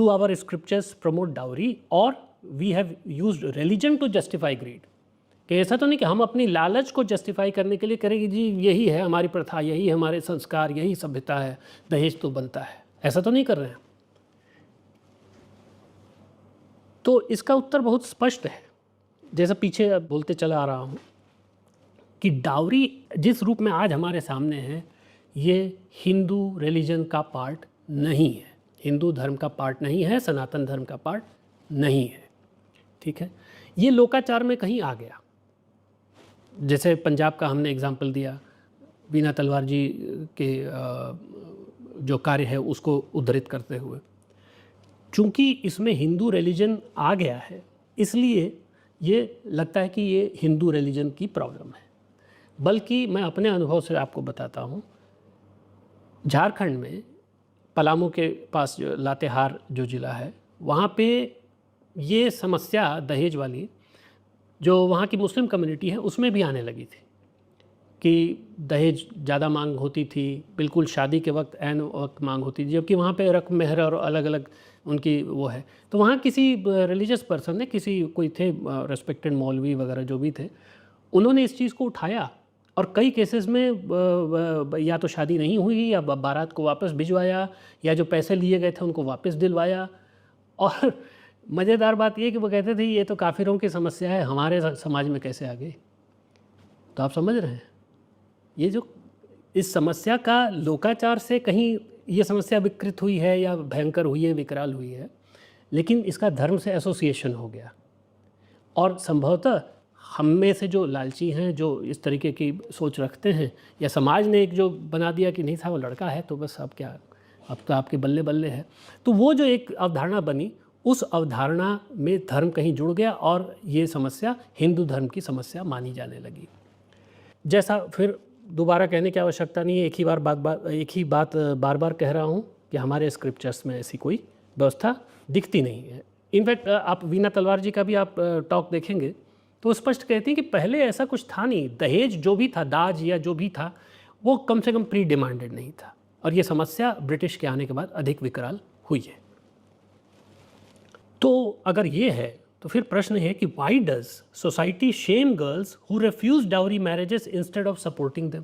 Do our scriptures promote dowry or we have used religion to justify greed? कि ऐसा तो नहीं कि हम अपनी लालच को जस्टिफाई करने के लिए करेंगे जी यही है हमारी प्रथा, यही हमारे संस्कार, यही सभ्यता है, दहेज तो बनता है, ऐसा तो नहीं कर रहे हैं। तो इसका उत्तर बहुत स्पष्ट है, जैसा पीछे बोलते चला आ रहा हूँ कि डाउरी जिस रूप में आज हमारे सामने है ये हिंदू रिलीजन का पार्ट नहीं है, हिंदू धर्म का पार्ट नहीं है, सनातन धर्म का पार्ट नहीं है। ठीक है, ये लोकाचार में कहीं आ गया। जैसे पंजाब का हमने एग्जाम्पल दिया, वीना तलवार जी के जो कार्य है उसको उद्धृत करते हुए, चूँकि इसमें हिंदू रिलीजन आ गया है इसलिए ये लगता है कि ये हिंदू रिलीजन की प्रॉब्लम है। बल्कि मैं अपने अनुभव से आपको बताता हूँ, झारखंड में पलामू के पास जो लातेहार जो ज़िला है वहाँ पे ये समस्या दहेज वाली जो वहाँ की मुस्लिम कम्युनिटी है उसमें भी आने लगी थी कि दहेज ज़्यादा मांग होती थी, बिल्कुल शादी के वक्त ऐन वक्त मांग होती थी, जबकि वहाँ पे रकम मेहर और अलग अलग उनकी वो है। तो वहाँ किसी रिलीजियस पर्सन ने, किसी कोई थे रेस्पेक्टेड मौलवी वगैरह जो भी थे, उन्होंने इस चीज़ को उठाया और कई केसेस में या तो शादी नहीं हुई या बारात को वापस भिजवाया या जो पैसे लिए गए थे उनको वापस दिलवाया। और मज़ेदार बात ये कि वो कहते थे ये तो काफिरों की समस्या है, हमारे समाज में कैसे आ गई। तो आप समझ रहे हैं ये जो इस समस्या का लोकाचार से कहीं ये समस्या विकृत हुई है या भयंकर हुई है, विकराल हुई है, लेकिन इसका धर्म से एसोसिएशन हो गया। और संभवतः हम में से जो लालची हैं, जो इस तरीके की सोच रखते हैं, या समाज ने एक जो बना दिया कि नहीं था वो लड़का है तो बस अब क्या, अब तो आपके बल्ले बल्ले है, तो वो जो एक अवधारणा बनी उस अवधारणा में धर्म कहीं जुड़ गया और ये समस्या हिंदू धर्म की समस्या मानी जाने लगी। जैसा फिर दोबारा कहने की आवश्यकता नहीं है, एक ही बात बार बार कह रहा हूँ कि हमारे स्क्रिप्चर्स में ऐसी कोई व्यवस्था दिखती नहीं है। इनफैक्ट आप वीना तलवार जी का भी आप टॉक देखेंगे तो स्पष्ट कहती हैं कि पहले ऐसा कुछ था नहीं, दहेज जो भी था, दाज या जो भी था, वो कम से कम प्री डिमांडेड नहीं था, और ये समस्या ब्रिटिश के आने के बाद अधिक विकराल हुई है। तो अगर ये है तो फिर प्रश्न है कि why does society shame girls who refuse dowry marriages instead of supporting them.